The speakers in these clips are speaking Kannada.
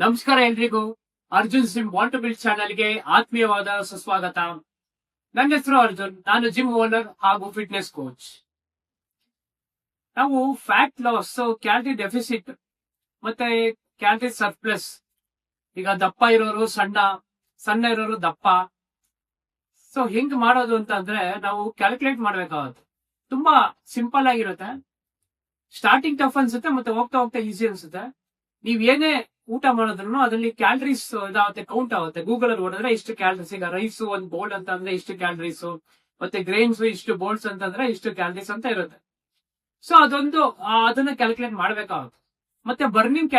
ನಮಸ್ಕಾರ ಎಲ್ರಿಗೂ. Arjun gym want to build ಚಾನಲ್ಗೆ ಆತ್ಮೀಯವಾದ ಸುಸ್ವಾಗತ. ನನ್ನ ಹೆಸರು ಅರ್ಜುನ್. ನಾನು ಜಿಮ್ ಓನರ್ ಹಾಗೂ ಫಿಟ್ನೆಸ್ ಕೋಚ್. ನಾವು ಫ್ಯಾಟ್ ಲಾಸ್, ಕ್ಯಾಲರಿ ಡೆಫಿಸಿಟ್ ಮತ್ತೆ ಕ್ಯಾಲರಿ ಸರ್ಪ್ಲಸ್, ಈಗ ದಪ್ಪ ಇರೋರು ಸಣ್ಣ, ಸಣ್ಣ ಇರೋರು ದಪ್ಪ, ಸೊ ಹೆಂಗ್ ಮಾಡೋದು ಅಂತ ಅಂದ್ರೆ ನಾವು ಕ್ಯಾಲ್ಕುಲೇಟ್ ಮಾಡ್ಬೇಕಾಗುತ್ತೆ. ತುಂಬಾ ಸಿಂಪಲ್ ಆಗಿರುತ್ತೆ. ಸ್ಟಾರ್ಟಿಂಗ್ ಟಫ್ ಅನ್ಸುತ್ತೆ, ಮತ್ತೆ ಹೋಗ್ತಾ ಹೋಗ್ತಾ ಈಸಿ ಅನ್ಸುತ್ತೆ. ನೀವ್ ಏನೇ ಊಟ ಮಾಡೋದ್ರೂ ಅದರಲ್ಲಿ ಕ್ಯಾಲರೀಸ್ ಇದಾಗುತ್ತೆ, ಕೌಂಟ್ ಆಗುತ್ತೆ. ಗೂಗಲ್ ಅಲ್ಲಿ ಹೊಡೆದ್ರೆ ಇಷ್ಟು ಕ್ಯಾಲರೀಸ್, ಈಗ ರೈಸ್ ಒಂದು ಬೌಲ್ ಅಂತ ಅಂದ್ರೆ ಇಷ್ಟು ಕ್ಯಾಲರೀಸ್, ಮತ್ತೆ ಗ್ರೈನ್ಸ್ ಇಷ್ಟು ಬೌಲ್ಸ್ ಅಂತಂದ್ರೆ ಇಷ್ಟು ಕ್ಯಾಲರೀಸ್ ಅಂತ ಇರುತ್ತೆ. ಸೊ ಅದನ್ನ ಕ್ಯಾಲ್ಕುಲೇಟ್ ಮಾಡ್ಬೇಕಾಗುತ್ತೆ. ಮತ್ತೆ ಬರ್ನಿಂಗ್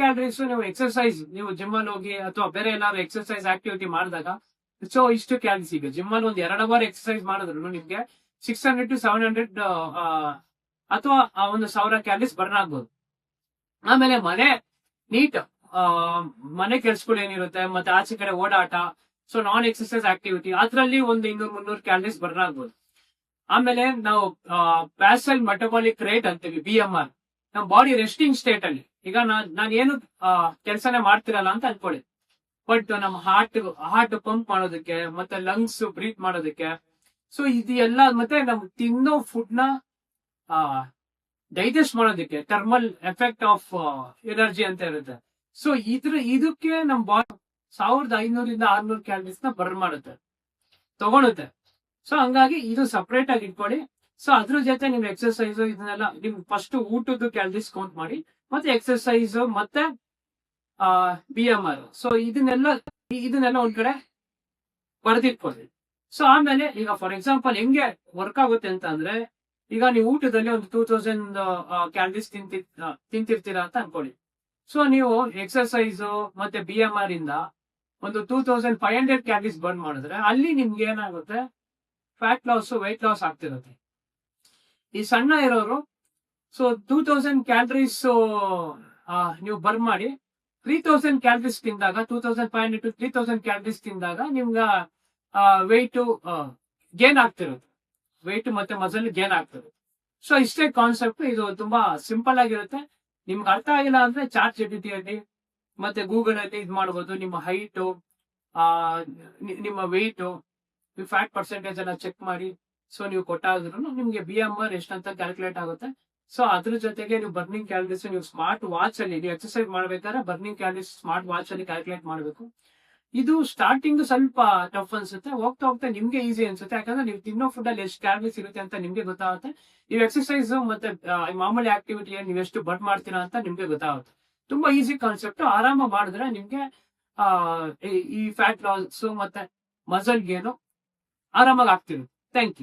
ಕ್ಯಾಲರೀಸ್ ನೀವು ಎಕ್ಸರ್ಸೈಸ್, ನೀವು ಜಿಮ್ ಅಲ್ಲಿ ಹೋಗಿ ಅಥವಾ ಬೇರೆ ಏನಾದ್ರು ಎಕ್ಸರ್ಸೈಸ್ ಆಕ್ಟಿವಿಟಿ ಮಾಡಿದಾಗ, ಸೊ ಇಷ್ಟು ಕ್ಯಾಲರೀಸ್. ಈಗ ಜಿಮ್ ಅಲ್ಲಿ ಒಂದ್ 2 ಅವರ್ ಎಕ್ಸರ್ಸೈಸ್ ಮಾಡಿದ್ರು ನಿಮ್ಗೆ 600 to 700 ಅಥವಾ 1000 ಕ್ಯಾಲರೀಸ್ ಬರ್ನ್ ಆಗ್ಬೋದು. ಆಮೇಲೆ ನೀಟ್ ಮನೆ ಕೆಲ್ಸಗಳು ಏನಿರುತ್ತೆ, ಮತ್ತೆ ಆಚೆ ಕಡೆ ಓಡಾಟ, ಸೊ ನಾನ್ ಎಕ್ಸರ್ಸೈಸ್ ಆಕ್ಟಿವಿಟಿ, ಅದ್ರಲ್ಲಿ ಒಂದು 200-300 ಕ್ಯಾಲರೀಸ್ ಬರ್ನ್ ಆಗ್ಬೋದು. ಆಮೇಲೆ ನಾವು ಬ್ಯಾಸಲ್ ಮೆಟಬಾಲಿಕ್ ರೇಟ್ ಅಂತೀವಿ, BMR, ನಮ್ಮ ಬಾಡಿ ರೆಸ್ಟಿಂಗ್ ಸ್ಟೇಟ್ ಅಲ್ಲಿ. ಈಗ ನಾನು ಏನು ಕೆಲಸನೇ ಮಾಡ್ತಿರಲ್ಲ ಅಂತ ಅನ್ಕೊಳ್ಳಿ, ಬಟ್ ನಮ್ಮ ಹಾರ್ಟ್ ಪಂಪ್ ಮಾಡೋದಕ್ಕೆ, ಮತ್ತೆ ಲಂಗ್ಸ್ ಬ್ರೀತ್ ಮಾಡೋದಕ್ಕೆ, ಸೊ ಇದೆಲ್ಲ, ಮತ್ತೆ ನಾವು ತಿನ್ನೋ ಫುಡ್ ನ ಡೈಜೆಸ್ಟ್ ಮಾಡೋದಕ್ಕೆ, ಥರ್ಮಲ್ ಎಫೆಕ್ಟ್ ಆಫ್ ಎನರ್ಜಿ ಅಂತ ಇರುತ್ತೆ. ಸೊ ಇದಕ್ಕೆ ನಮ್ಮ ಬಾಡಿ 1500 - 600 ಕ್ಯಾಲರೀಸ್ ನ ಬರ್ನ್ ಮಾಡುತ್ತೆ, ತಗೊಳುತ್ತೆ. ಸೊ ಹಂಗಾಗಿ ಇದು ಸಪರೇಟ್ ಆಗಿ ಇಟ್ಕೊಳ್ಳಿ. ಸೊ ಅದ್ರ ಜೊತೆ ನೀವು ಎಕ್ಸರ್ಸೈಸ್ ಇದನ್ನೆಲ್ಲ ನಿಮ್ ಫಸ್ಟ್ ಊಟದ್ದು ಕ್ಯಾಲರೀಸ್ ಕೌಂಟ್ ಮಾಡಿ, ಮತ್ತೆ ಎಕ್ಸರ್ಸೈಸ್ ಮತ್ತೆ BMR, ಸೊ ಇದನ್ನೆಲ್ಲ ಒಂದ್ ಕಡೆ ಬರೆದಿಟ್ಕೊಳ್ಳಿ. ಸೊ ಆಮೇಲೆ ಈಗ ಫಾರ್ ಎಕ್ಸಾಂಪಲ್ ಹೆಂಗೆ ವರ್ಕ್ ಆಗುತ್ತೆ ಅಂತ ಅಂದ್ರೆ, ಈಗ ನೀವು ಊಟದಲ್ಲಿ ಒಂದು 2000 ಕ್ಯಾಲರೀಸ್ ತಿಂತಿರ್ತೀರಾ ಅಂತ ಅನ್ಕೊಳ್ಳಿ. ಸೊ ನೀವು ಎಕ್ಸರ್ಸೈಸ್ ಮತ್ತೆ BMR ಇಂದ ಒಂದು 2500 ಕ್ಯಾಲರೀಸ್ ಬರ್ನ್ ಮಾಡಿದ್ರೆ, ಅಲ್ಲಿ ನಿಮ್ಗೆ ಏನಾಗುತ್ತೆ, ಫ್ಯಾಟ್ ಲಾಸ್, ವೆಯ್ಟ್ ಲಾಸ್ ಆಗ್ತಿರುತ್ತೆ. ಈ ಸಣ್ಣ ಇರೋರು ಸೊ 2000 ಕ್ಯಾಲರೀಸ್ ನೀವು ಬರ್ನ್ ಮಾಡಿ 3000 ಕ್ಯಾಲರೀಸ್ ತಿಂದಾಗ, 2500 to 3000 ಕ್ಯಾಲರೀಸ್ ತಿಂದಾಗ ನಿಮ್ಗೆ ವೆಯ್ಟ್ ಗೇನ್ ಆಗ್ತಿರುತ್ತೆ, ವೆಯ್ಟ್ ಮತ್ತೆ ಮಸಲ್ ಗೇನ್ ಆಗ್ತದೆ. ಸೊ ಇಷ್ಟೇ ಕಾನ್ಸೆಪ್ಟ್. ಇದು ತುಂಬಾ ಸಿಂಪಲ್ ಆಗಿರುತ್ತೆ. ನಿಮ್ಗೆ ಅರ್ಥ ಆಗಿಲ್ಲ ಅಂದ್ರೆ ಚಾಟ್ GPT ಅಲ್ಲಿ ಮತ್ತೆ ಗೂಗಲ್ ಅಲ್ಲಿ ಇದು ಮಾಡಬಹುದು. ನಿಮ್ಮ ಹೈಟ್, ನಿಮ್ಮ ವೆಯ್ಟ್, ಫ್ಯಾಟ್ ಪರ್ಸೆಂಟೇಜ್ ಎಲ್ಲ ಚೆಕ್ ಮಾಡಿ, ಸೊ ನೀವು ಕೊಟ್ಟಾದ್ರೂ ನಿಮ್ಗೆ BMR ಎಷ್ಟಂತ ಕ್ಯಾಲ್ಕುಲೇಟ್ ಆಗುತ್ತೆ. ಸೊ ಅದ್ರ ಜೊತೆಗೆ ನೀವು ಬರ್ನಿಂಗ್ ಕ್ಯಾಲರೀಸ್ ನೀವು ಸ್ಮಾರ್ಟ್ ವಾಚ್ ಅಲ್ಲಿ, ನೀವು ಎಕ್ಸರ್ಸೈಸ್ ಮಾಡ್ಬೇಕಾದ್ರೆ ಬರ್ನಿಂಗ್ ಕ್ಯಾಲರೀಸ್ ಸ್ಮಾರ್ಟ್ ವಾಚ್ ಅಲ್ಲಿ ಕ್ಯಾಲ್ಕುಲೇಟ್ ಮಾಡಬೇಕು. ಇದು ಸ್ಟಾರ್ಟಿಂಗ್ ಸ್ವಲ್ಪ ಟಫ್ ಅನ್ಸುತ್ತೆ, ಹೋಗ್ತಾ ಹೋಗ್ತಾ ನಿಮ್ಗೆ ಈಸಿ ಅನ್ಸುತ್ತೆ. ಯಾಕಂದ್ರೆ ನೀವು ತಿನ್ನೋ ಫುಡ್ ಅಲ್ಲಿ ಎಷ್ಟು ಕ್ಯಾಲರೀಸ್ ಇರುತ್ತೆ ಅಂತ ನಿಮ್ಗೆ ಗೊತ್ತಾಗುತ್ತೆ. ನೀವು ಎಕ್ಸರ್ಸೈಸ್ ಮತ್ತೆ ಮಾಮೂಲಿ ಆಕ್ಟಿವಿಟಿ ನೀವು ಎಷ್ಟು ಬರ್ನ್ ಮಾಡ್ತೀರಾ ಅಂತ ನಿಮ್ಗೆ ಗೊತ್ತಾಗುತ್ತೆ. ತುಂಬಾ ಈಸಿ ಕಾನ್ಸೆಪ್ಟ್. ಆರಾಮ ಮಾಡಿದ್ರೆ ನಿಮ್ಗೆ ಈ ಫ್ಯಾಟ್ ಲಾಸ್ ಮತ್ತೆ ಮಸಲ್ ಗೇನು ಆರಾಮಾಗಿ ಆಗ್ತಿರುತ್ತೆ. Thank you.